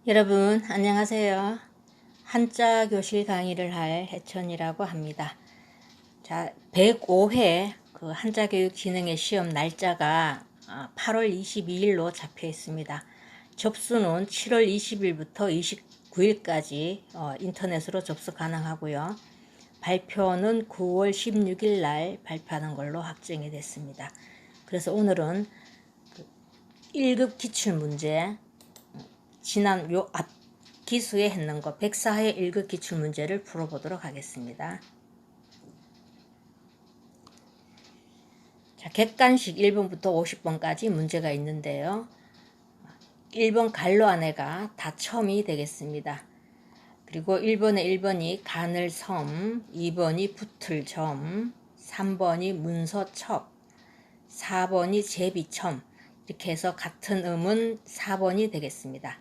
여러분 안녕하세요. 한자 교실 강의를 할 해천이라고 합니다. 자, 105회 그 한자 교육 진흥의 시험 날짜가 8월 22일로 잡혀 있습니다. 접수는 7월 20일부터 29일까지 인터넷으로 접수 가능하고요. 발표는 9월 16일 날 발표하는 걸로 확정이 됐습니다. 그래서 오늘은 1급 기출문제 지난 요 앞 기수에 했는 거 104회 1급 기출문제를 풀어보도록 하겠습니다. 자, 객관식 1번부터 50번까지 문제가 있는데요. 1번 갈로 안에가 다 첨이 되겠습니다. 그리고 1번이 가늘섬, 2번이 붙을점, 3번이 문서첩, 4번이 제비첨, 이렇게 해서 같은 음은 4번이 되겠습니다.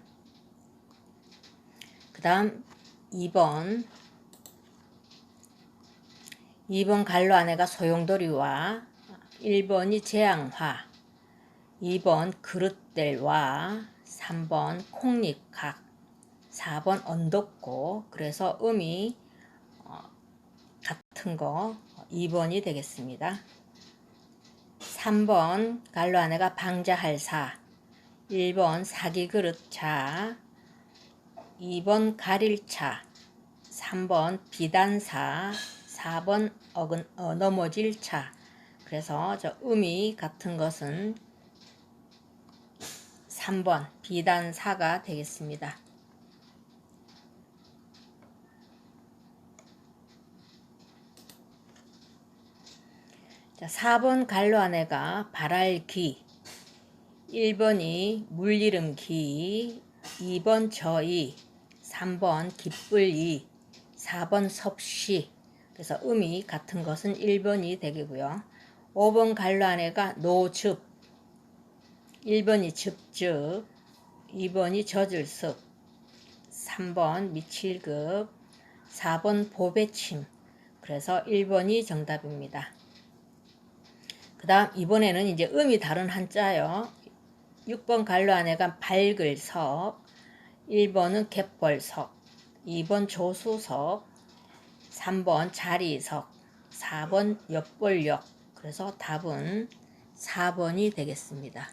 그 다음 2번 갈로 안에가 소용돌이와 1번이 재앙화, 2번 그릇들와 3번 콩잎각, 4번 언덕고, 그래서 음이 같은 거 2번이 되겠습니다. 3번 갈로 안에가 방자할사, 1번 사기그릇차, 2번 가릴차, 3번 비단사, 4번 넘어질 차. 그래서 저 음이 같은 것은 3번 비단사가 되겠습니다. 자, 4번 갈로 안에가 발알귀, 1번이 물리름귀, 2번 저이, 3번 기쁠이, 4번 섭씨. 그래서 음이 같은 것은 1번이 되겠고요. 5번 갈로 안에가 노즙, 1번이 즙즙, 2번이 젖을습, 3번 미칠급, 4번 보배침. 그래서 1번이 정답입니다. 그 다음 이번에는 이제 음이 다른 한자요. 6번 갈로 안에가 밝을석, 1번은 갯벌석, 2번 조수석, 3번 자리석, 4번 엿벌역. 그래서 답은 4번이 되겠습니다.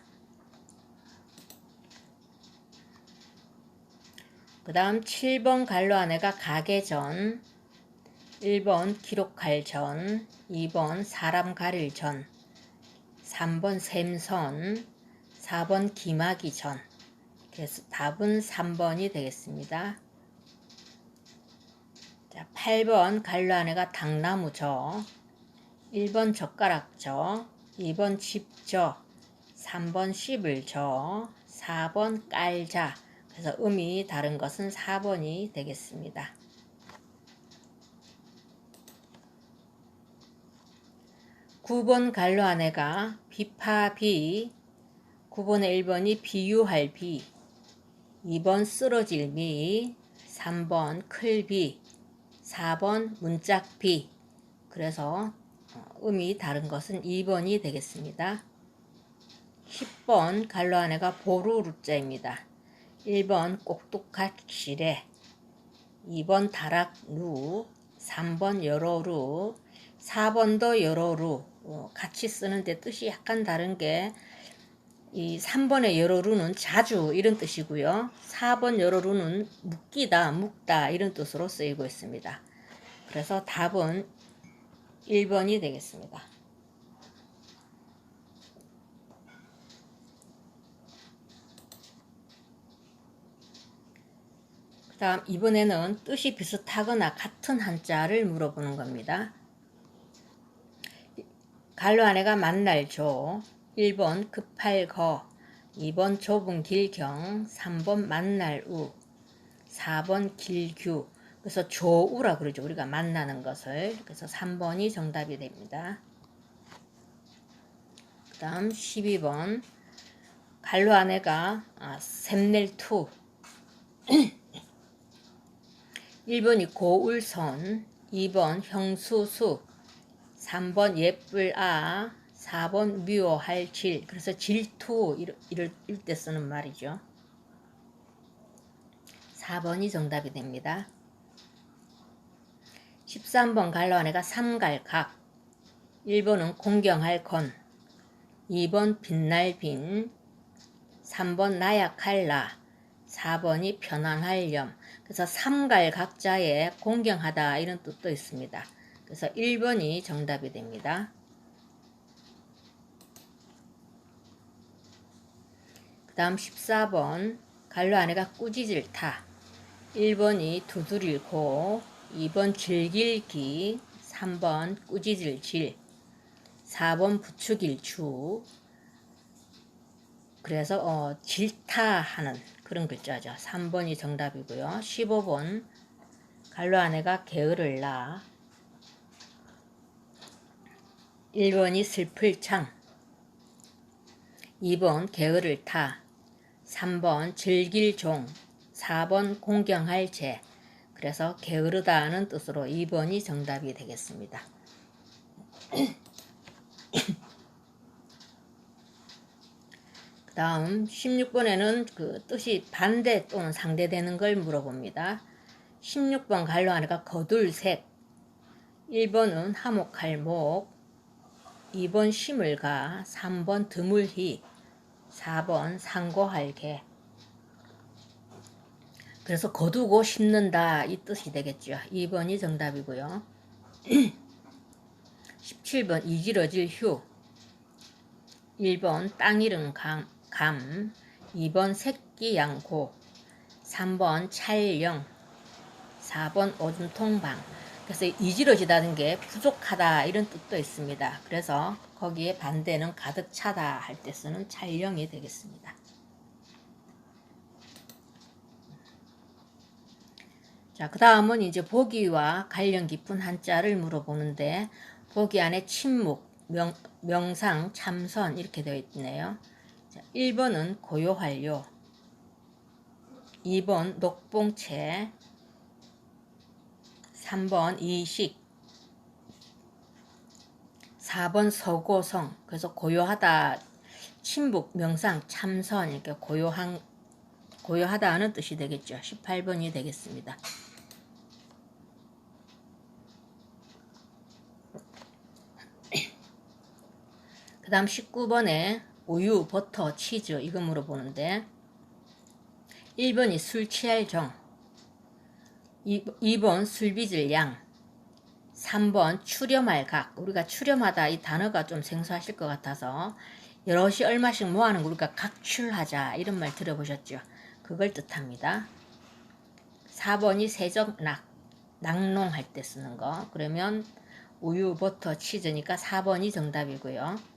그 다음 7번 갈로 안에가 가게전, 1번 기록할 전, 2번 사람 가릴 전, 3번 샘선, 4번 기마기 전. 그래서 답은 3번이 되겠습니다. 자, 8번 갈로 안에가 당나무저, 1번 젓가락저, 2번 집저, 3번 씹을저, 4번 깔자. 그래서 음이 다른 것은 4번이 되겠습니다. 9번 갈로 안에가 비파비, 9번에 1번이 비유할 비, 2번 쓰러질 미, 3번 클비, 4번 문짝비. 그래서 음이 다른 것은 2번이 되겠습니다. 10번 갈로 안에가 보루루자입니다. 1번 꼭둑하시래, 2번 다락루, 3번 여러루, 4번도 여러루. 같이 쓰는데 뜻이 약간 다른 게 이 3번의 여러루는 자주 이런 뜻이고요. 4번 여러루는 묶이다, 묶다 이런 뜻으로 쓰이고 있습니다. 그래서 답은 1번이 되겠습니다. 그 다음 이번에는 뜻이 비슷하거나 같은 한자를 물어보는 겁니다. 갈로 안에가 만날 조, 1번 급할 거, 2번 좁은 길경, 3번 만날 우, 4번 길규. 그래서 조우라 그러죠. 우리가 만나는 것을. 그래서 3번이 정답이 됩니다. 그 다음 12번 갈로 안에가 샘넬투, 1번이 고울선, 2번 형수수, 3번 예쁠아, 4번 미워할 질. 그래서 질투 이럴 때 쓰는 말이죠. 4번이 정답이 됩니다. 13번 갈로 안에가 삼갈각. 1번은 공경할 건, 2번 빛날 빈, 3번 나약할 나, 4번이 편안할 염. 그래서 삼갈각자에 공경하다 이런 뜻도 있습니다. 그래서 1번이 정답이 됩니다. 그 다음 14번 갈로 안에가 꾸짖을 타. 1번이 두드릴 고, 2번 즐길 기, 3번 꾸짖을 질, 4번 부추길 추. 그래서 질타하는 그런 글자죠. 3번이 정답이고요. 15번 갈로 안에가 게으를 나. 1번이 슬플 창, 2번 게으를 타, 3번 즐길 종, 4번 공경할 재. 그래서 게으르다는 뜻으로 2번이 정답이 되겠습니다. 그 다음 16번에는 그 뜻이 반대 또는 상대되는 걸 물어봅니다. 16번 갈로 안에가 거둘색. 1번은 하목할 목, 2번 심을가, 3번 드물희, 4번 상고할 개. 그래서 거두고 심는다 이 뜻이 되겠죠. 2번이 정답이고요. 17번 이지러질 휴. 1번 땅 잃은 감, 2번 새끼 양고, 3번 찰령, 4번 오줌통방. 그래서 이지러지다는 게 부족하다 이런 뜻도 있습니다. 그래서 거기에 반대는 가득 차다 할 때 쓰는 찰령이 되겠습니다. 자, 그 다음은 이제 보기와 관련 깊은 한자를 물어보는데, 보기 안에 침묵, 명상, 참선 이렇게 되어 있네요. 자, 1번은 고요활요, 2번 녹봉채, 3번 이식, 4번 서고성. 그래서 고요하다, 침묵, 명상, 참선 이렇게 고요하다는 뜻이 되겠죠. 18번이 되겠습니다. 그 다음 19번에 우유, 버터, 치즈 이거 물어보는데, 1번이 술 취할 정, 2번 술 빚을 양, 3번 추렴할 각. 우리가 추렴하다 이 단어가 좀 생소하실 것 같아서 여럿이 얼마씩 모아는 거 우리가 각출하자 이런 말 들어보셨죠? 그걸 뜻합니다. 4번이 세적낙, 낙농할 때 쓰는 거. 그러면 우유, 버터, 치즈니까 4번이 정답이고요.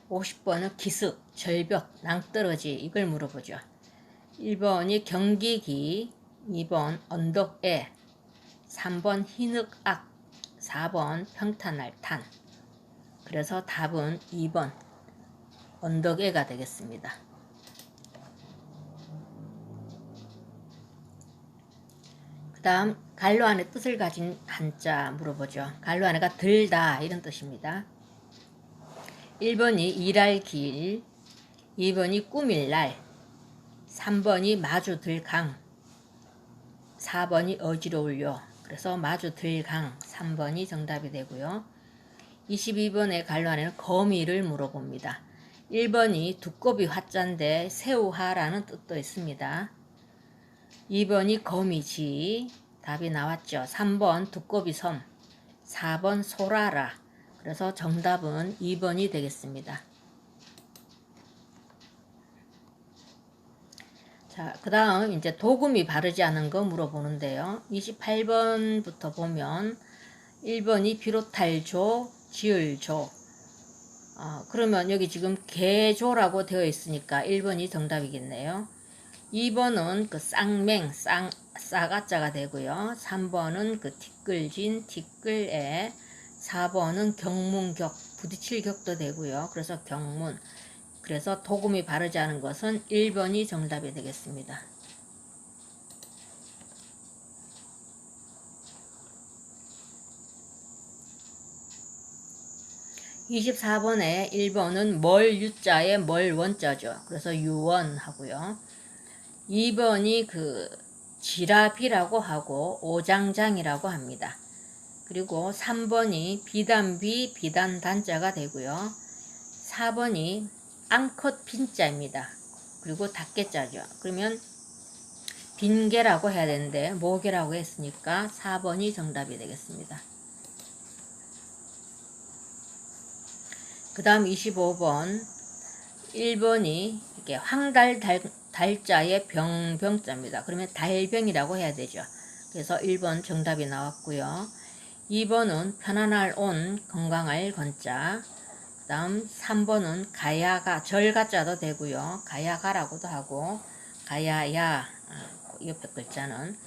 50번은 기습, 절벽, 낭떠러지 이걸 물어보죠. 1번이 경기기, 2번 언덕에, 3번 희늑악, 4번 평탄할 탄. 그래서 답은 2번 언덕에가 되겠습니다. 그 다음 갈로 안에 뜻을 가진 한자 물어보죠. 갈로 안에가 들다 이런 뜻입니다. 1번이 일할 길, 2번이 꾸밀 날, 3번이 마주 들 강, 4번이 어지러울요. 그래서 마주 들 강 3번이 정답이 되고요. 22번의 갈로 안에는 거미를 물어봅니다. 1번이 두꺼비 화자인데 새우하라는 뜻도 있습니다. 2번이 거미지, 답이 나왔죠. 3번 두꺼비 섬, 4번 소라라. 그래서 정답은 2번이 되겠습니다. 자, 그 다음 이제 도금이 바르지 않은 거 물어보는데요. 28번부터 보면 1번이 비롯할 조, 지을 조. 그러면 여기 지금 개조라고 되어 있으니까 1번이 정답이겠네요. 2번은 그 쌍맹, 싸가자가 되고요. 3번은 그 티끌진, 티끌에, 4번은 경문격, 부딪힐 격도 되고요. 그래서 경문. 그래서 도금이 바르지 않은 것은 1번이 정답이 되겠습니다. 24번에 1번은 멀 유자에 멀 원자죠. 그래서 유원 하고요. 2번이 그 지라비라고 하고 오장장이라고 합니다. 그리고 3번이 비단비 비단단자가 되고요. 4번이 암컷 빈자입니다. 그리고 닭개자죠. 그러면 빈개라고 해야 되는데 모개라고 했으니까 4번이 정답이 되겠습니다. 그 다음 25번 1번이 이렇게 달자의 병자입니다. 그러면 달병이라고 해야 되죠. 그래서 1번 정답이 나왔고요. 2번은 편안할 온 건강할 건자. 그 다음 3번은 가야가 절가자도 되고요. 가야가라고도 하고 가야야 옆에 글자는.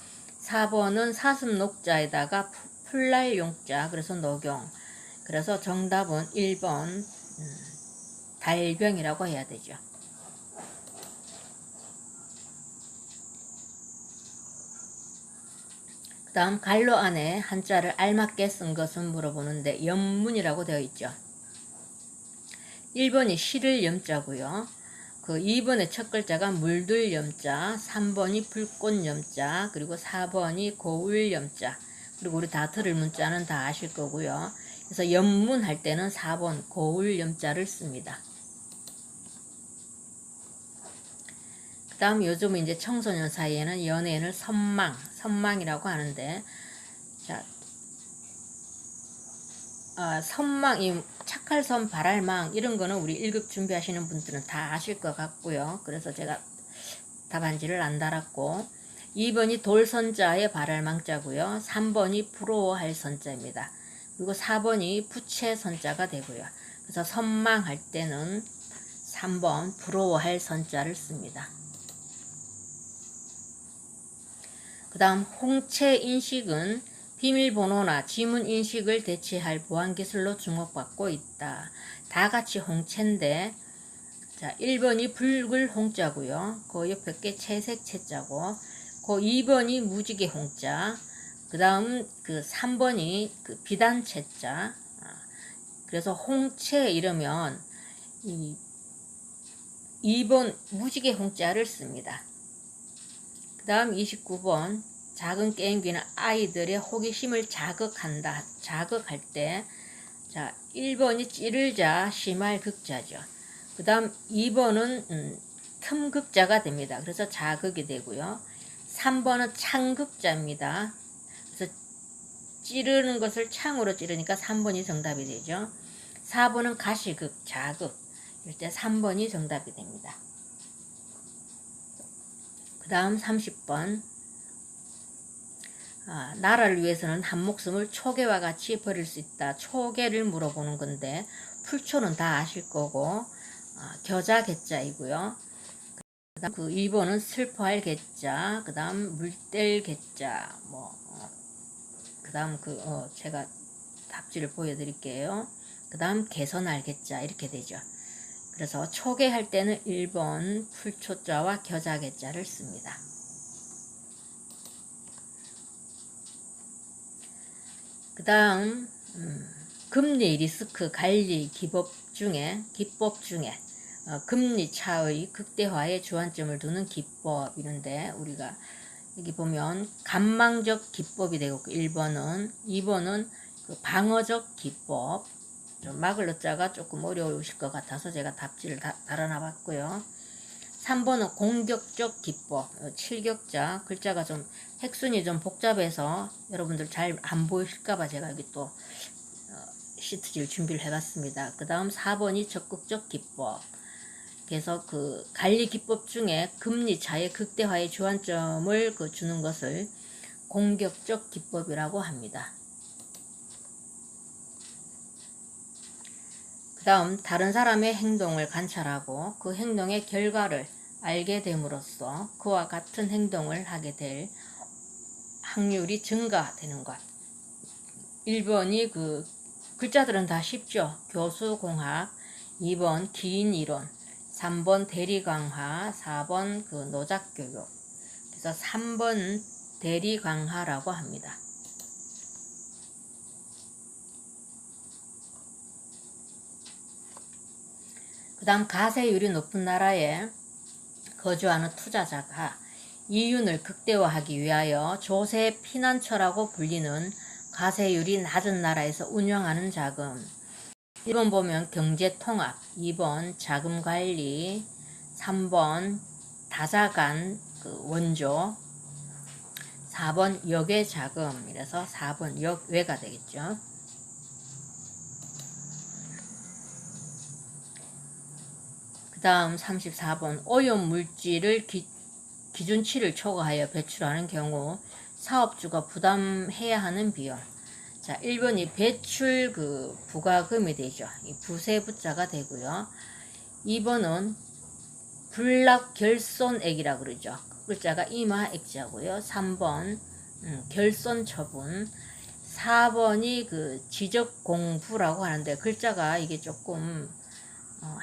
4번은 사슴 녹자에다가 풀날 용자 그래서 녹용. 그래서 정답은 1번 달병이라고 해야 되죠. 그 다음 갈로 안에 한자를 알맞게 쓴 것은 물어보는데 염문이라고 되어 있죠. 1번이 실을 염자고요. 그 2번의 첫 글자가 물들 염자, 3번이 불꽃 염자, 그리고 4번이 고울 염자. 그리고 우리 다 들을 문자는 다 아실 거고요. 그래서 염문할 때는 4번 고울 염자를 씁니다. 그 다음 요즘 이제 청소년 사이에는 연예인을 선망이라고 하는데, 자, 선망, 이 착할선 발할망 이런 거는 우리 1급 준비하시는 분들은 다 아실 것 같고요. 그래서 제가 답안지를 안 달았고, 2번이 돌선자의 발할망자고요. 3번이 부러워할 선자입니다. 그리고 4번이 부채선자가 되고요. 그래서 선망할 때는 3번 부러워할 선자를 씁니다. 그 다음 홍채 인식은 비밀번호나 지문 인식을 대체할 보안기술로 주목받고 있다. 다 같이 홍채인데, 자, 1번이 붉을 홍자고요. 그 옆에 게 채색 채자고, 그 2번이 무지개 홍자, 그 다음 그 3번이 그 비단 채자. 그래서 홍채 이러면 이 2번 무지개 홍자를 씁니다. 그 다음 29번 작은 게임기는 아이들의 호기심을 자극할 때, 자, 1번이 찌를자 심할 극자죠. 그 다음 2번은 틈극자가 됩니다. 그래서 자극이 되고요. 3번은 창극자입니다. 그래서 찌르는 것을 창으로 찌르니까 3번이 정답이 되죠. 4번은 가시극, 자극. 이럴 때 3번이 정답이 됩니다. 그 다음 30번 나라를 위해서는 한 목숨을 초계와 같이 버릴 수 있다. 초계를 물어보는 건데 풀초는 다 아실 거고 겨자 개자이고요. 그 다음 그 2번은 슬퍼할 개자, 그 다음 물뗄 개자, 그 다음 제가 답지를 보여드릴게요. 그 다음 개선할 개자 이렇게 되죠. 그래서 초계할 때는 1번 풀초자와 겨자 개자를 씁니다. 그 다음 금리 리스크 관리 기법 중에 금리 차의 극대화에 주안점을 두는 기법이는데, 우리가 여기 보면 간망적 기법이 되고 1번은, 2번은 그 방어적 기법. 좀 막을 어자가 조금 어려우실 것 같아서 제가 답지를 달아놔 봤고요. 3번은 공격적 기법. 7격자 글자가 좀 핵순이 좀 복잡해서 여러분들 잘 안 보이실까봐 제가 여기 또 시트지를 준비를 해봤습니다. 그 다음 4번이 적극적 기법. 그래서 그 관리 기법 중에 금리 차의 극대화의 주안점을 주는 것을 공격적 기법이라고 합니다. 그 다음 다른 사람의 행동을 관찰하고 그 행동의 결과를 알게 됨으로써 그와 같은 행동을 하게 될 확률이 증가되는 것. 1번이 그 글자들은 다 쉽죠. 교수공학, 2번 긴 이론, 3번 대리강화, 4번 그 노작교육. 그래서 3번 대리강화라고 합니다. 그 다음 가세율이 높은 나라에 거주하는 투자자가 이윤을 극대화하기 위하여 조세 피난처라고 불리는 과세율이 낮은 나라에서 운영하는 자금. 1번 보면 경제통합, 2번 자금관리, 3번 다자간 원조, 4번 역외자금. 이래서 4번 역외가 되겠죠. 그 다음 34번 오염물질을 기준치를 초과하여 배출하는 경우 사업주가 부담해야 하는 비용. 자, 1번이 배출 부과금이 되죠. 이 부세부자가 되고요. 2번은 불납결손액이라 그러죠. 글자가 임하액자고요. 3번 결손처분. 4번이 지적공부라고 하는데 글자가 이게 조금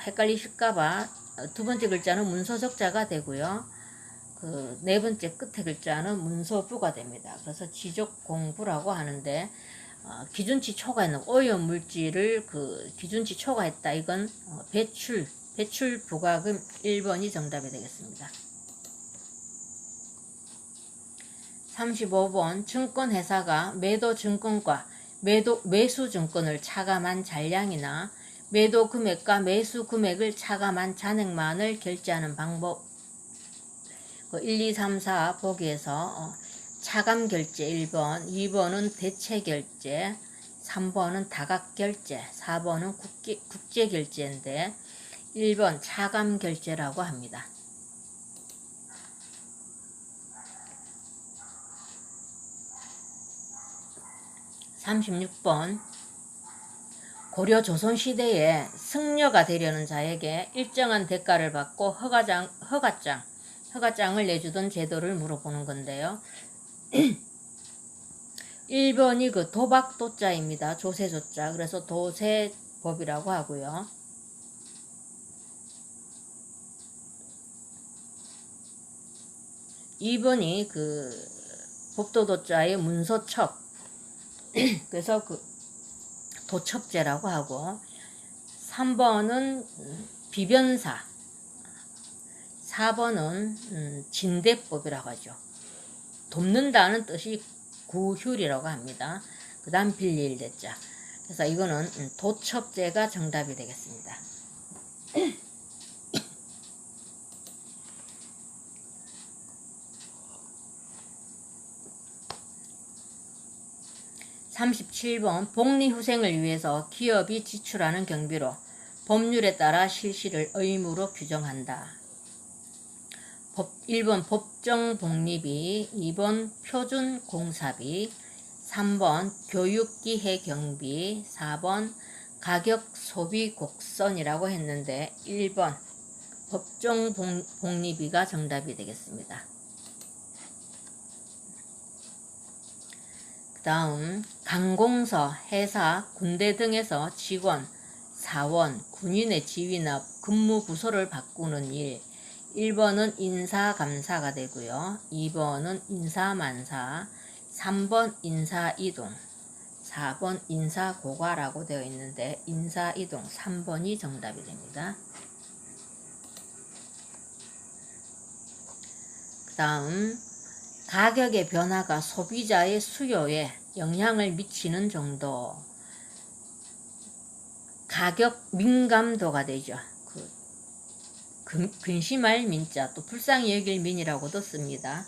헷갈리실까봐 두 번째 글자는 문서적자가 되고요. 네 번째 끝에 글자는 문서부가 됩니다. 그래서 지적공부라고 하는데 기준치 초과했는 오염물질을 기준치 초과했다. 이건 배출 부과금 1번이 정답이 되겠습니다. 35번 증권회사가 매도증권과 매수증권을 차감한 잔량이나 매도금액과 매수금액을 차감한 잔액만을 결제하는 방법. 1, 2, 3, 4 보기에서 차감결제 1번, 2번은 대체결제, 3번은 다각결제, 4번은 국제결제인데 1번 차감결제라고 합니다. 36번 고려 조선시대에 승려가 되려는 자에게 일정한 대가를 받고 허가장을 내주던 제도를 물어보는 건데요. 1번이 도박도자입니다. 조세조자. 그래서 도세법이라고 하고요. 2번이 법도도자의 문서첩. 그래서 도첩제라고 하고 3번은 비변사, 4번은 진대법이라고 하죠. 돕는다는 뜻이 구휼이라고 합니다. 그 다음 빌릴 대자. 그래서 이거는 도첩제가 정답이 되겠습니다. 37번 복리후생을 위해서 기업이 지출하는 경비로 법률에 따라 실시를 의무로 규정한다. 1번 법정복리비, 2번 표준공사비, 3번 교육기회경비, 4번 가격소비곡선이라고 했는데 1번 법정복리비가 정답이 되겠습니다. 그 다음 관공서, 회사, 군대 등에서 직원, 사원, 군인의 지위나 근무 부서를 바꾸는 일. 1번은 인사감사가 되고요. 2번은 인사만사, 3번 인사이동, 4번 인사고과라고 되어 있는데 인사이동 3번이 정답이 됩니다. 그 다음 가격의 변화가 소비자의 수요에 영향을 미치는 정도. 가격 민감도가 되죠. 근심할 민자, 또 불쌍히 여길 민이라고도 씁니다.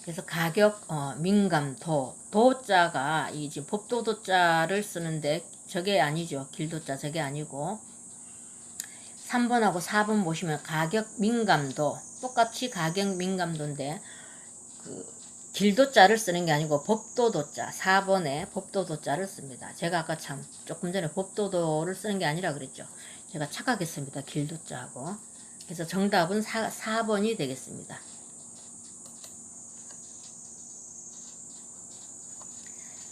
그래서 가격 민감도, 도자가 이제 법도도자를 쓰는데 저게 아니죠. 길도자 저게 아니고 3번하고 4번 보시면 가격 민감도, 똑같이 가격 민감도인데 길도자를 쓰는 게 아니고 법도도자, 4번에 법도도자를 씁니다. 제가 아까 참 조금 전에 법도도를 쓰는 게 아니라 그랬죠. 제가 착각했습니다. 길도자하고. 그래서 정답은 4번이 되겠습니다.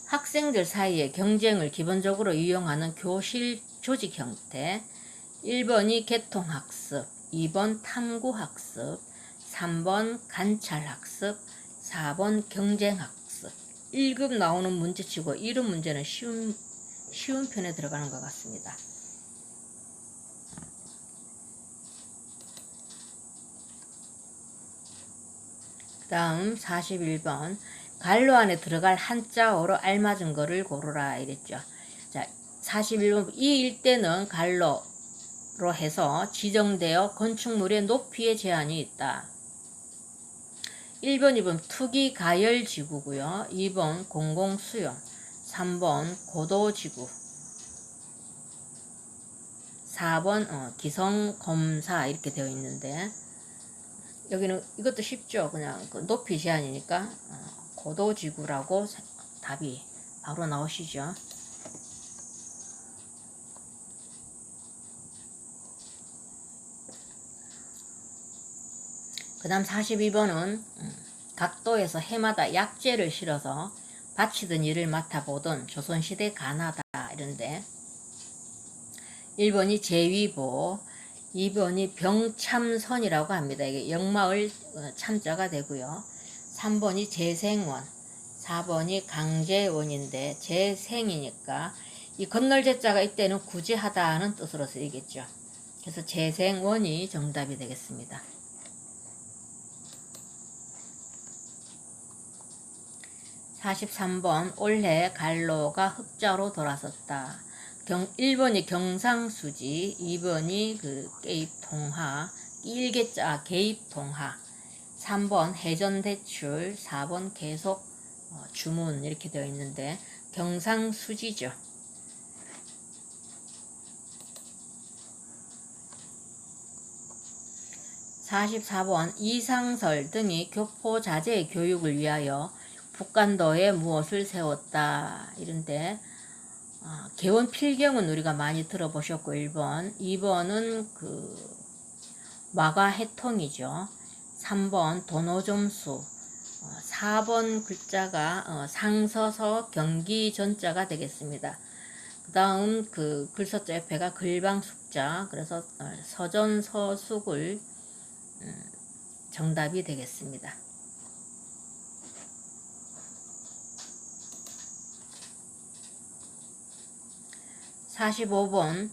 학생들 사이에 경쟁을 기본적으로 이용하는 교실 조직 형태. 1번이 개통학습, 2번 탐구학습, 3번 관찰학습, 4번 경쟁학습. 1급 나오는 문제치고 이런 문제는 쉬운 편에 들어가는 것 같습니다. 다음 41번 갈로 안에 들어갈 한자어로 알맞은 거를 고르라 이랬죠. 자, 41번 이 일대는 갈로로 해서 지정되어 건축물의 높이에 제한이 있다. 1번, 2번 투기 가열지구고요. 2번 공공수용, 3번 고도지구, 4번 기성검사 이렇게 되어 있는데 여기는 이것도 쉽죠. 그냥 그 높이 제한이니까 고도지구라고 답이 바로 나오시죠. 그 다음 42번은 각도에서 해마다 약재를 실어서 바치던 일을 맡아보던 조선시대 가나다 이런데 1번이 제위보, 2번이 병참선이라고 합니다. 이게 역마을 참자가 되고요. 3번이 재생원, 4번이 강제원인데 재생이니까 이 건널 제자가 이때는 구제하다는 뜻으로 쓰이겠죠. 그래서 재생원이 정답이 되겠습니다. 43번 올해 갈로가 흑자로 돌아섰다. 1번이 경상수지, 2번이 개입통화, 일개자 개입통화, 3번 해전대출, 4번 계속 주문 이렇게 되어 있는데 경상수지죠. 44번 이상설 등이 교포자제 교육을 위하여 북간도에 무엇을 세웠다 이런데 개원 필경은 우리가 많이 들어보셨고 1번, 2번은 마가해통이죠. 3번 도노점수, 4번 글자가 상서서 경기 전자가 되겠습니다. 그 다음 글서자 옆에가 글방숙자, 그래서 서전서숙을 정답이 되겠습니다. 45번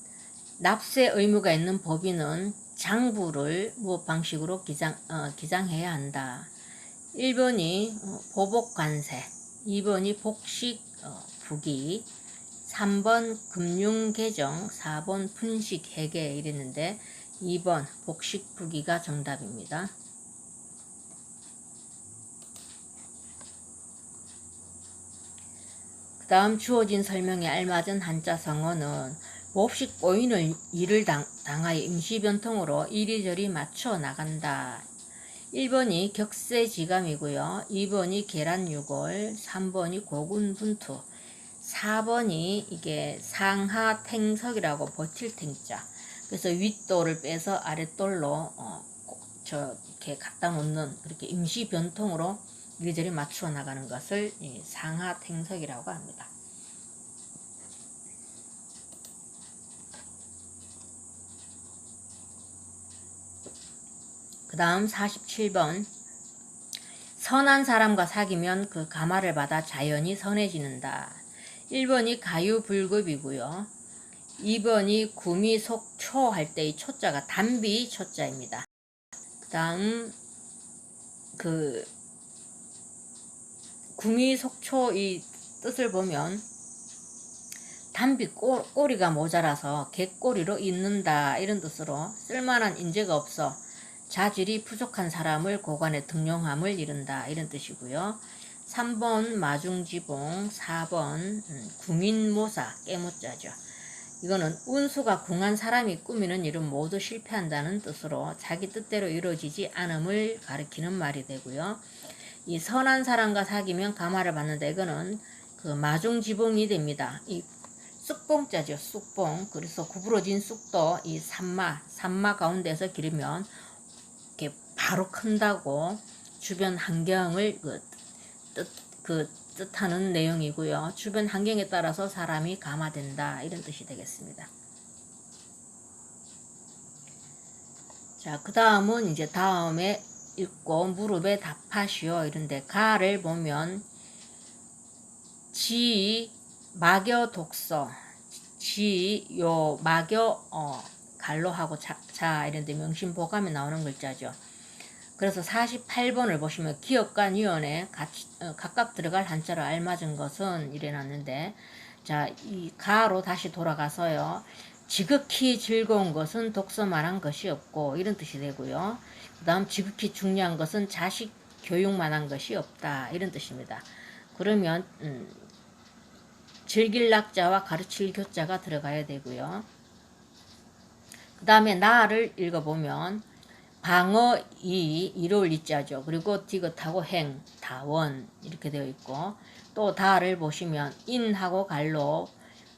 납세 의무가 있는 법인은 장부를 무엇 방식으로 기장해야 한다. 1번이 보복관세, 2번이 복식부기, 3번 금융개정, 4번 분식회계 이랬는데 2번 복식부기가 정답입니다. 그 다음 주어진 설명에 알맞은 한자 성어는 몹시 꼬이는 일을 당하여 임시변통으로 이리저리 맞춰 나간다. 1번이 격세지감이고요. 2번이 계란유골, 3번이 고군분투, 4번이 이게 상하탱석이라고 버틸탱자. 그래서 윗돌을 빼서 아랫돌로 이렇게 갖다 놓는 그렇게 임시변통으로 이리저리 맞추어 나가는 것을 상하탱석이라고 합니다. 그 다음 47번 선한 사람과 사귀면 그 감화를 받아 자연히 선해지는다. 1번이 가유불급이고요. 2번이 구미속초 할 때의 초자가 단비 초자입니다. 그 다음 구미속초 이 뜻을 보면 단비 꼬리가 모자라서 개꼬리로 있는다 이런 뜻으로 쓸만한 인재가 없어 자질이 부족한 사람을 고관에 등용함을 이른다 이런 뜻이고요. 3번 마중지봉, 4번 궁인모사 깨모자죠. 이거는 운수가 궁한 사람이 꾸미는 일은 모두 실패한다는 뜻으로 자기 뜻대로 이루어지지 않음을 가리키는 말이 되고요. 이 선한 사람과 사귀면 감화를 받는다. 이거는 마중지봉이 됩니다. 이 쑥봉자죠. 쑥봉. 그래서 구부러진 쑥도 이 산마 가운데서 기르면 이렇게 바로 큰다고 주변 환경을 뜻하는 내용이고요. 주변 환경에 따라서 사람이 감화된다 이런 뜻이 되겠습니다. 자, 그 다음은 이제 다음에 읽고 무릎에 답하시오 이런데 가를 보면 지 마겨 독서 지요 마겨 갈로하고 자 이런데 명심보감에 나오는 글자죠. 그래서 48번을 보시면 기업관위원회 각각 들어갈 한자로 알맞은 것은 이래 놨는데, 자, 이 가로 다시 돌아가서요. 지극히 즐거운 것은 독서만한 것이 없고 이런 뜻이 되고요. 그 다음 지극히 중요한 것은 자식 교육만한 것이 없다 이런 뜻입니다. 그러면 즐길 낙자와 가르칠 교자가 들어가야 되고요. 그 다음에 나를 읽어보면 방어 이로울 이자죠. 그리고 디귿하고 행, 다원 이렇게 되어 있고, 또 다를 보시면 인하고 갈로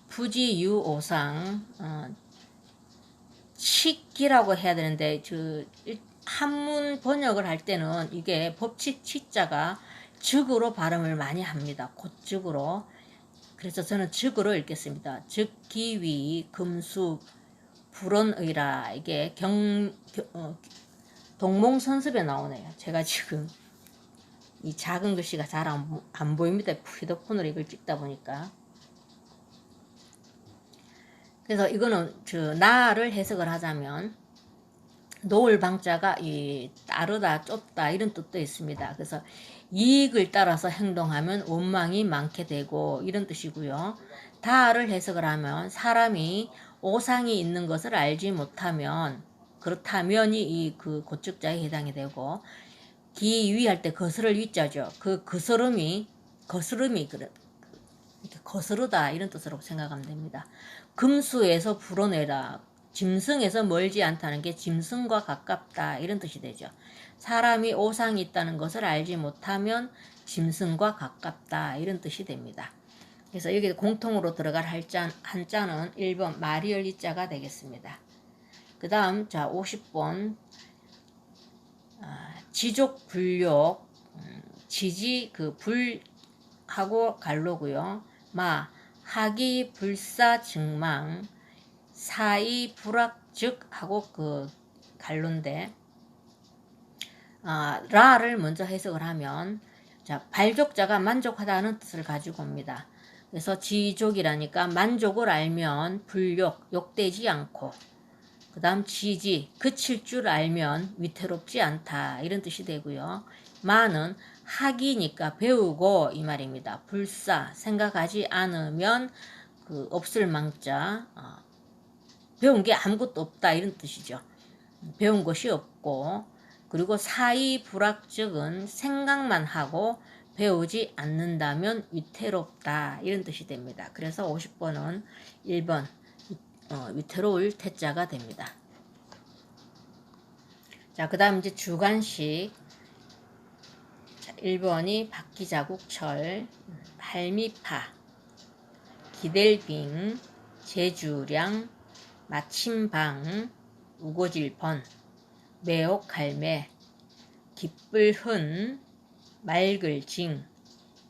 부지유오상 치기라고 해야 되는데, 한문 번역을 할 때는 이게 법칙 치자가 즉으로 발음을 많이 합니다. 곧즉으로. 그래서 저는 즉으로 읽겠습니다. 즉 기위 금수 불언의라. 이게 동몽선습에 나오네요. 제가 지금 이 작은 글씨가 잘 안 보입니다. 휴대폰으로 이걸 찍다 보니까. 그래서 이거는 나를 해석을 하자면 놓을 방자가 따르다, 쫓다 이런 뜻도 있습니다. 그래서 이익을 따라서 행동하면 원망이 많게 되고 이런 뜻이고요. 다를 해석을 하면 사람이 오상이 있는 것을 알지 못하면, 그렇다면이 이 고측자에 해당이 되고, 기위할 때 거스를 위자죠. 그 거스름이 이렇게 거스르다 이런 뜻으로 생각하면 됩니다. 금수에서 불어내라. 짐승에서 멀지 않다는 게 짐승과 가깝다 이런 뜻이 되죠. 사람이 오상이 있다는 것을 알지 못하면 짐승과 가깝다 이런 뜻이 됩니다. 그래서 여기 공통으로 들어갈 한자는 1번 마리얼 이자가 되겠습니다. 그 다음 50번 지족 불욕, 지지 불하고 갈로고요. 하기 불사 증망, 사이 불악즉 하고 갈로인데, 라를 먼저 해석을 하면, 발족자가 만족하다는 뜻을 가지고 옵니다. 그래서 지족이라니까 만족을 알면 불욕, 욕되지 않고, 그 다음 지지, 그칠 줄 알면 위태롭지 않다 이런 뜻이 되고요. 마는 학이니까 배우고 이 말입니다. 불사, 생각하지 않으면 없을 망자, 배운 게 아무것도 없다 이런 뜻이죠. 배운 것이 없고, 그리고 사이 불악즉은 생각만 하고 배우지 않는다면 위태롭다 이런 뜻이 됩니다. 그래서 50번은 1번 위태로울 태자가 됩니다. 자, 그 다음 이제 주관식. 1번이 박기자국철, 할미파, 기댈빙, 제주량, 마침방, 우고질번, 매혹할매, 기쁠흔, 맑을징,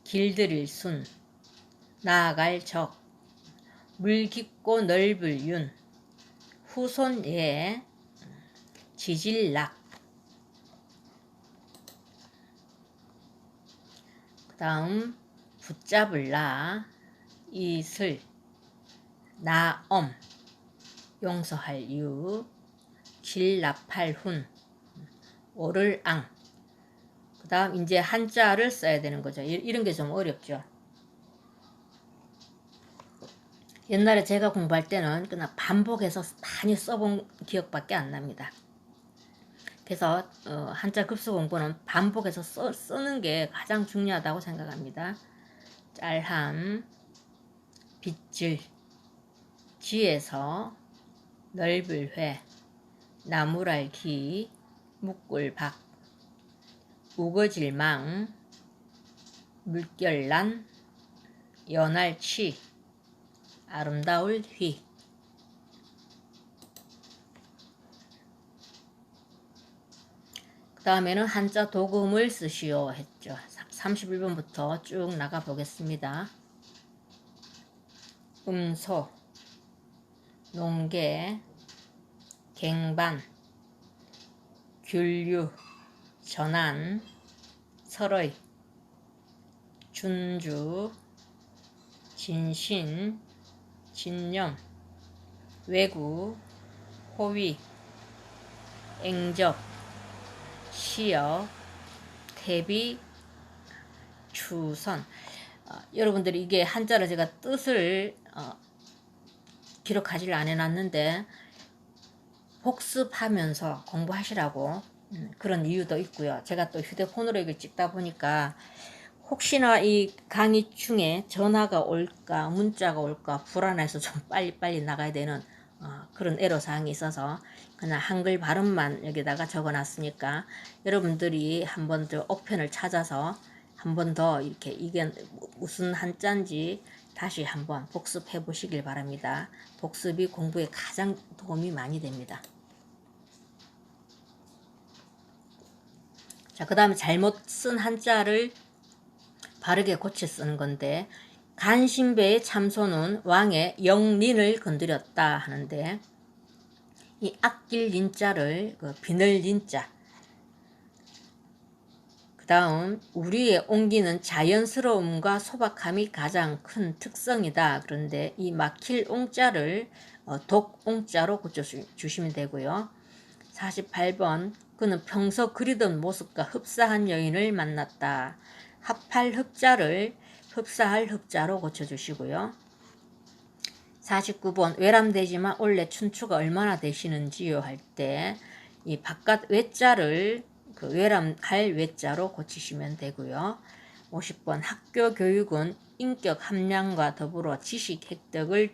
길들일 순, 나아갈 적, 물 깊고 넓을 윤, 후손예, 지질락. 그 다음 붙잡을라, 이슬, 나엄, 용서할 유, 길납할훈, 오를앙. 그 다음 이제 한자를 써야 되는 거죠. 이런 게 좀 어렵죠. 옛날에 제가 공부할 때는 그냥 반복해서 많이 써본 기억밖에 안 납니다. 그래서 한자 급수 공부는 반복해서 쓰는 게 가장 중요하다고 생각합니다. 짤함, 빗질, 지에서, 넓을 회, 나무랄기, 묵꿀박, 우거질망, 물결난, 연할치, 아름다울 휘. 그 다음에는 한자 도금을 쓰시오 했죠. 31번부터 쭉 나가 보겠습니다. 음소, 농계, 갱반, 귤류, 전안, 설의, 준주, 진신, 진념, 외구, 호위, 앵접, 시어, 태비, 추선. 여러분들이 이게 한자를 제가 뜻을 기록하지를 안 해놨는데 복습하면서 공부하시라고 그런 이유도 있고요. 제가 또 휴대폰으로 이걸 찍다 보니까 혹시나 이 강의 중에 전화가 올까 문자가 올까 불안해서 좀 빨리빨리 나가야 되는 그런 애로사항이 있어서 그냥 한글 발음만 여기다가 적어놨으니까 여러분들이 한 번 더 옥편을 찾아서 한 번 더 이렇게 이게 무슨 한자인지 다시 한번 복습해 보시길 바랍니다. 복습이 공부에 가장 도움이 많이 됩니다. 자, 그 다음에 잘못 쓴 한자를 바르게 고쳐 쓰는 건데, 간신배의 참소는 왕의 영린을 건드렸다 하는데, 이 아낄 린자를 비늘 린자, 그 다음 우리의 옹기는 자연스러움과 소박함이 가장 큰 특성이다. 그런데 이 막힐 옹자를 독옹자로 고쳐주시면 되고요. 48번 그는 평소 그리던 모습과 흡사한 여인을 만났다. 합할 흡자를 흡사할 흡자로 고쳐주시고요. 49번 외람되지만 원래 춘추가 얼마나 되시는지요 할 때 이 바깥 외자를 그 외람할 외자로 고치시면 되고요. 50번 학교 교육은 인격 함량과 더불어 지식 획득을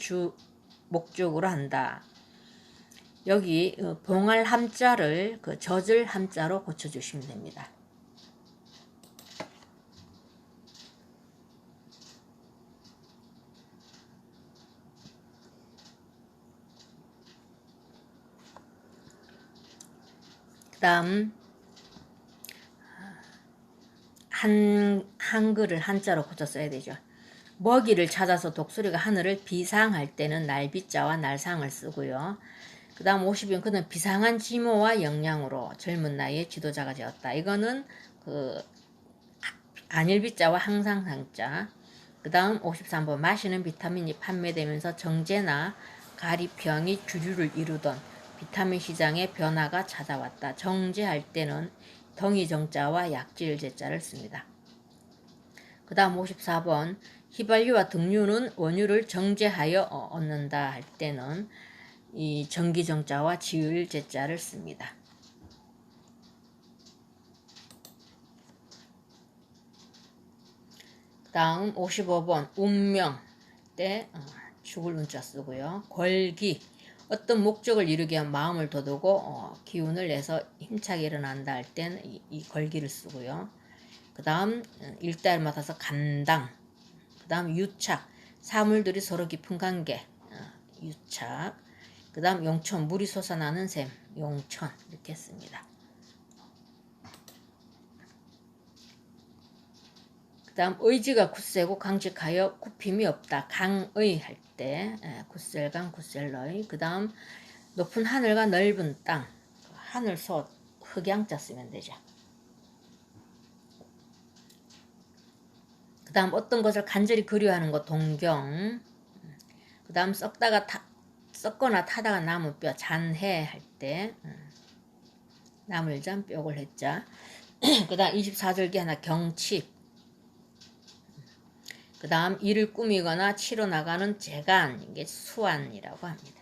목적으로 한다. 여기 봉할 함자를 그 젖을 함자로 고쳐주시면 됩니다. 그 다음 한글을 한자로 고쳐 써야 되죠. 먹이를 찾아서 독수리가 하늘을 비상할 때는 날비자와 날상을 쓰고요. 그 다음 50번 그는 비상한 지모와 역량으로 젊은 나이에 지도자가 되었다. 이거는 그 안일비자와 항상상자. 그 다음 53번 마시는 비타민이 판매되면서 정제나 가리병이 주류를 이루던 비타민 시장에 변화가 찾아왔다. 정제할 때는 덩이정자와 약질제자를 씁니다. 그 다음 54번 휘발유와 등유는 원유를 정제하여 얻는다 할 때는 이 정기정자와 지을제자를 씁니다. 그 다음 55번 운명 때 죽을 운자 쓰고요. 걸기 어떤 목적을 이루기 위한 마음을 돋우고 기운을 내서 힘차게 일어난다 할 때는 이 걸기를 쓰고요. 그 다음 일대를 맡아서 감당, 그 다음 유착 사물들이 서로 깊은 관계 유착, 그 다음 용천 물이 솟아나는 샘 용천 이렇게 씁니다. 그 다음 의지가 굳세고 강직하여 굽힘이 없다. 강의 할 때 굳셀강 굳셀러의. 그 다음 높은 하늘과 넓은 땅 하늘솥 흑양자 쓰면 되죠. 그 다음 어떤 것을 간절히 그리워하는 것 동경. 그 다음 썩거나 타다가 남은 뼈 잔해 할 때 나물잔 뼈골 했자. 그 다음 24절기 하나 경칩. 그 다음 일을 꾸미거나 치러 나가는 재간, 이게 수완이라고 합니다.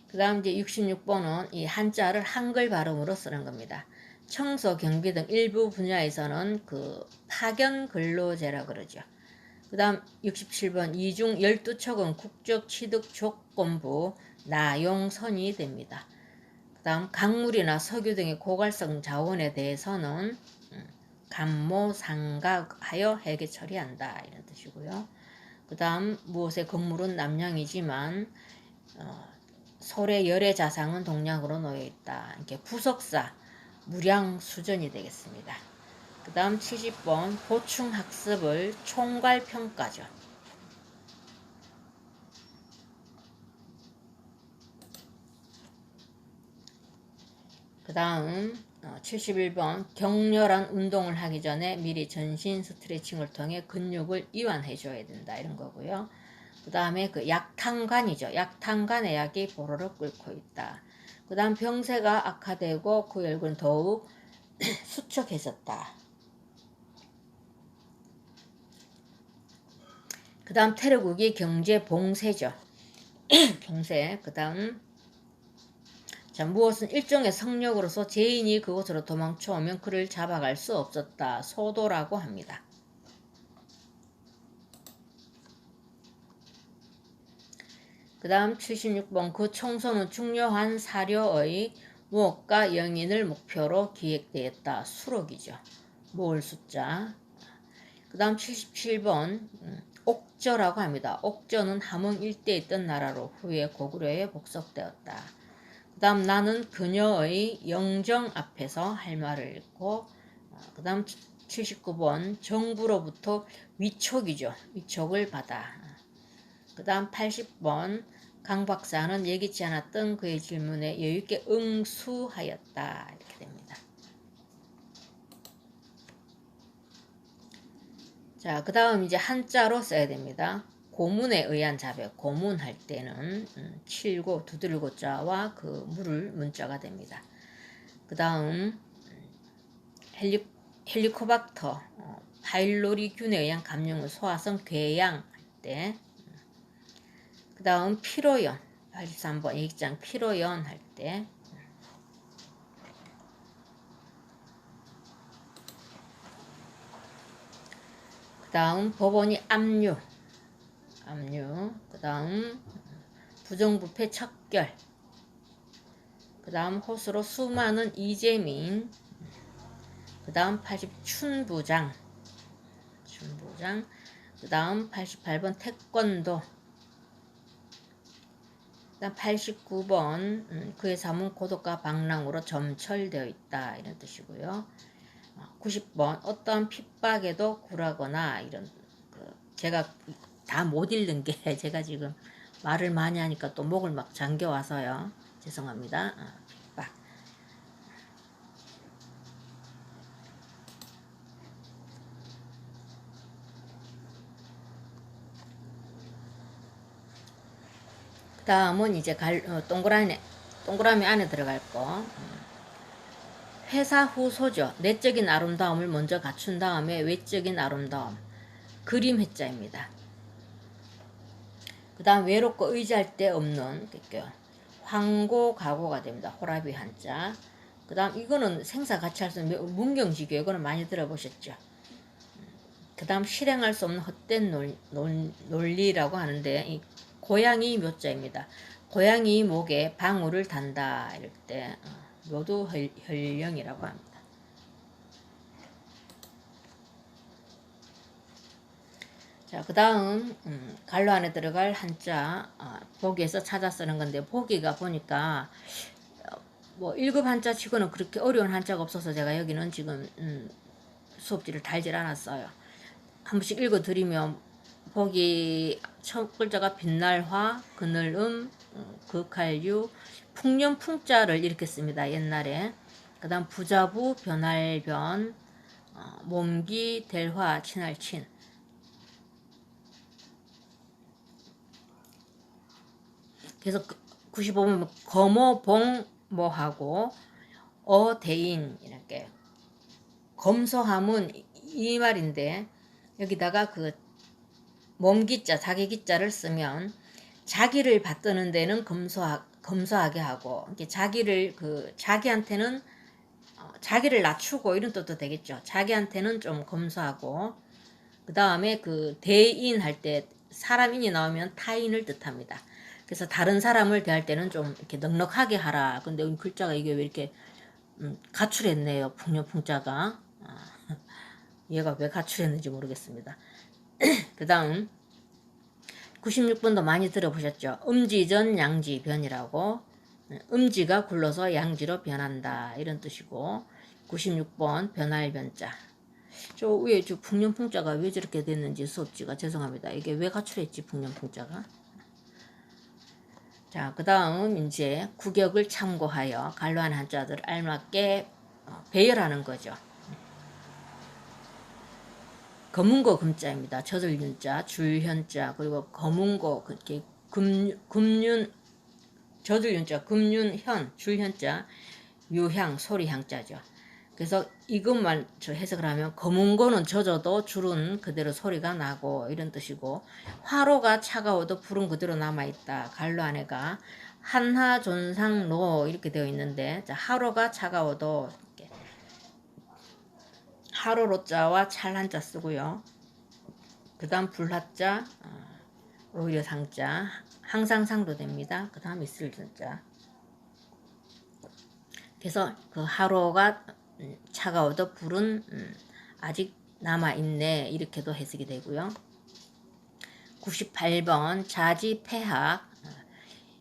그 다음 이제 66번은 이 한자를 한글 발음으로 쓰는 겁니다. 청소, 경비 등 일부 분야에서는 그 파견 근로제라 그러죠. 그 다음 67번 이중 12척은 국적 취득 조건부 나용선이 됩니다. 그 다음 강물이나 석유 등의 고갈성 자원에 대해서는 감모상각하여 해계 처리한다 이런 뜻이고요. 그 다음 무엇의 건물은 남량이지만 솔의 열의 자상은 동량으로 놓여있다. 이렇게 부석사 무량수전이 되겠습니다. 그 다음 70번 보충학습을 총괄평가죠. 그 다음 71번 격렬한 운동을 하기 전에 미리 전신 스트레칭을 통해 근육을 이완해 줘야 된다 이런 거고요. 그 다음에 그 약탕관이죠. 약탕관의 약이 보로록 끓고 있다. 그 다음 병세가 악화되고 그 얼굴은 더욱 수척해졌다. 그 다음 태르국이 경제 봉쇄죠. 봉쇄. 그 다음 자, 무엇은 일종의 성욕으로서 죄인이 그곳으로 도망쳐오면 그를 잡아갈 수 없었다. 소도라고 합니다. 그 다음 76번 그 청소는 중요한 사료의 무엇과 영인을 목표로 기획되었다. 수록이죠. 모을 숫자. 그 다음 77번 옥저라고 합니다. 옥저는 함흥 일대에 있던 나라로 후에 고구려에 복속되었다. 그 다음 나는 그녀의 영정 앞에서 할 말을 읽고 그 다음 79번 정부로부터 위촉이죠. 위촉을 받아. 그 다음 80번 강 박사는 예기치 않았던 그의 질문에 여유있게 응수하였다. 이렇게 됩니다. 자, 그 다음 이제 한자로 써야 됩니다. 고문에 의한 자백, 고문할 때는 칠고 두들고 자와 그 물을 문자가 됩니다. 그 다음 헬리코박터, 바일로리균에 의한 감염을 소화성 궤양할 때, 그 다음 피로연, 83번 얘기장 피로연 할 때, 그 다음 법원이 압류, 그 다음 부정부패 척결, 그 다음 호수로 수많은 이재민, 그 다음 80 춘부장, 그 다음 88번 태권도, 그 다음 89번 그의 삶은 고독과 방랑으로 점철되어 있다. 이런 뜻이고요. 90번 어떠한 핍박에도 굴하거나 이런 제가 다 못 읽는 게 제가 지금 말을 많이 하니까 또 목을 막 잠겨와서요. 죄송합니다. 핍박. 그 다음은 이제 동그라미 안에 들어갈 거. 회사 후소죠. 내적인 아름다움을 먼저 갖춘 다음에 외적인 아름다움. 그림 해자입니다. 그 다음 외롭고 의지할 데 없는 황고가고가 됩니다. 호라비 한자. 그 다음 이거는 생사 같이 할 수 있는 문경지교. 이거는 많이 들어보셨죠. 그 다음 실행할 수 없는 헛된 논리라고 하는데 이 고양이 묘자입니다. 고양이 목에 방울을 단다 이럴 때 묘두혈령이라고 합니다. 자, 그 다음 갈로 안에 들어갈 한자 보기에서 찾아 쓰는 건데 보기가 보니까 뭐 1급 한자 치고는 그렇게 어려운 한자가 없어서 제가 여기는 지금 수업지를 달질 않았어요. 한 번씩 읽어드리면 보기 첫 글자가 빛날화, 그늘음, 극할유, 풍년 풍자를 이렇게 씁니다. 옛날에. 그 다음 부자부, 변할변, 몸기, 델화, 친할친. 그래서 95번 거모봉 뭐하고 어대인 이렇게 검소함은 이 말인데 여기다가 그 몸기자 자기 기자를 쓰면 자기를 받드는 데는 검소하게 하고 자기를 자기한테는 자기를 낮추고 이런 뜻도 되겠죠. 자기한테는 좀 검소하고 그 다음에 그 대인 할 때 사람인이 나오면 타인을 뜻합니다. 그래서 다른 사람을 대할 때는 좀 이렇게 넉넉하게 하라. 근데 글자가 이게 왜 이렇게 가출했네요. 풍년풍자가. 얘가 왜 가출했는지 모르겠습니다. 그 다음 96번도 많이 들어보셨죠. 음지전 양지변이라고 음지가 굴러서 양지로 변한다 이런 뜻이고 96번 변할변자 저 위에 저 풍년풍자가 왜 저렇게 됐는지 수업지가 죄송합니다. 이게 왜 가출했지 풍년풍자가. 자, 그 다음 이제 구격을 참고하여 갈로한 한자들을 알맞게 배열하는 거죠. 검은고 금자입니다. 젖을 윤자, 줄현자, 그리고 검은고 그렇게 금윤 젖을 윤자, 금윤현, 줄현자, 유향, 소리향자죠. 그래서 이것만 해석을 하면 검은고는 젖어도 줄은 그대로 소리가 나고 이런 뜻이고, 화로가 차가워도 불은 그대로 남아있다. 갈로 안에가 한하존상로 이렇게 되어 있는데, 자, 화로가 차가워도 이렇게 하로로자와 찰한자 쓰고요. 그 다음 불화자, 오히려 상자, 항상 상도 됩니다. 그 다음 있을자. 그래서 그 하로가 차가워도 불은 아직 남아있네, 이렇게도 해석이 되고요. 98번 자지폐학,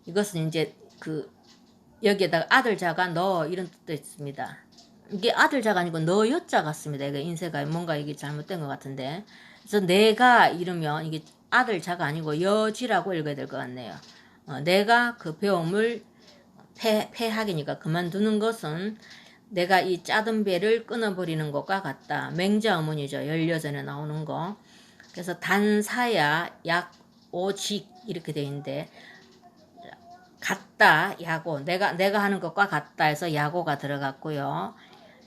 이것은 이제 여기에다가 아들자가 너 이런 뜻도 있습니다. 이게 아들자가 아니고 너 여자 같습니다. 이게 인쇄가 뭔가 이게 잘못된 것 같은데, 그래서 내가 이러면 이게 아들자가 아니고 여지라고 읽어야 될 것 같네요. 내가 그 배움을 폐학이니까 그만두는 것은 내가 이 짜든 배를 끊어버리는 것과 같다. 맹자 어머니죠. 16전에 나오는 거. 그래서 단사야 약오직 이렇게 되어 있는데, 같다 야고, 내가 하는 것과 같다 해서 야고가 들어갔고요.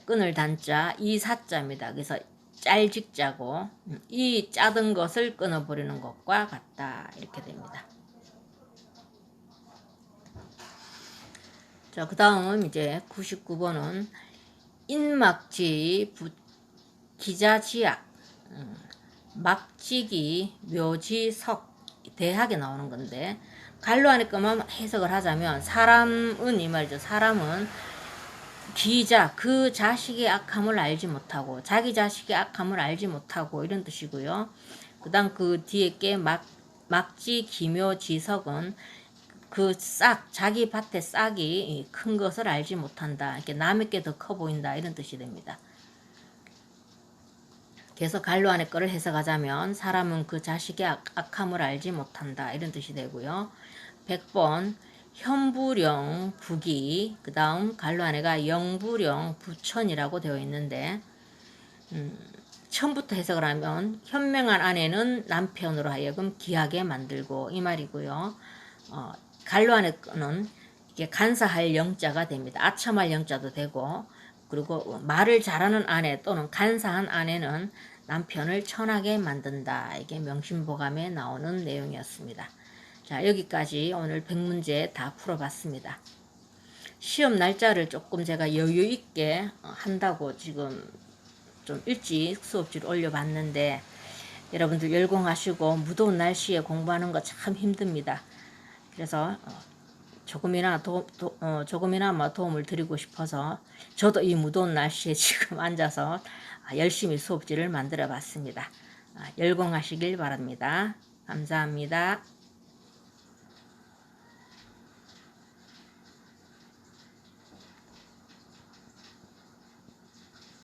끊을 단자 이사자입니다. 그래서 짤직자고, 이 짜든 것을 끊어버리는 것과 같다 이렇게 됩니다. 자, 그 다음 이제 99번은 인막지 기자지약, 막지기 묘지석 대학에 나오는 건데, 갈로 안에 것만 해석을 하자면 사람은 이 말이죠. 사람은 기자, 그 자식의 악함을 알지 못하고, 자기 자식의 악함을 알지 못하고 이런 뜻이고요. 그 다음 그 뒤에 게 막지 기묘지석은 그 싹, 자기 밭의 싹이 큰 것을 알지 못한다. 이렇게 남의 게 더 커 보인다 이런 뜻이 됩니다. 그래서 갈로 안에 거를 해석하자면 사람은 그 자식의 악함을 알지 못한다 이런 뜻이 되고요. 100번 현부령 부기, 그 다음 갈로 안에가 영부령 부천이라고 되어 있는데, 처음부터 해석을 하면 현명한 아내는 남편으로 하여금 귀하게 만들고 이 말이고요. 갈로 안에는 이게 간사할 영자가 됩니다. 아첨할 영자도 되고, 그리고 말을 잘하는 아내 또는 간사한 아내는 남편을 천하게 만든다. 이게 명심보감에 나오는 내용이었습니다. 자, 여기까지 오늘 100문제 다 풀어봤습니다. 시험 날짜를 조금 제가 여유 있게 한다고 지금 좀 일찍 수업지를 올려봤는데, 여러분들 열공하시고 무더운 날씨에 공부하는 거 참 힘듭니다. 그래서 조금이나마 도움을 드리고 싶어서 저도 이 무더운 날씨에 지금 앉아서 열심히 수업지를 만들어 봤습니다. 열공하시길 바랍니다. 감사합니다.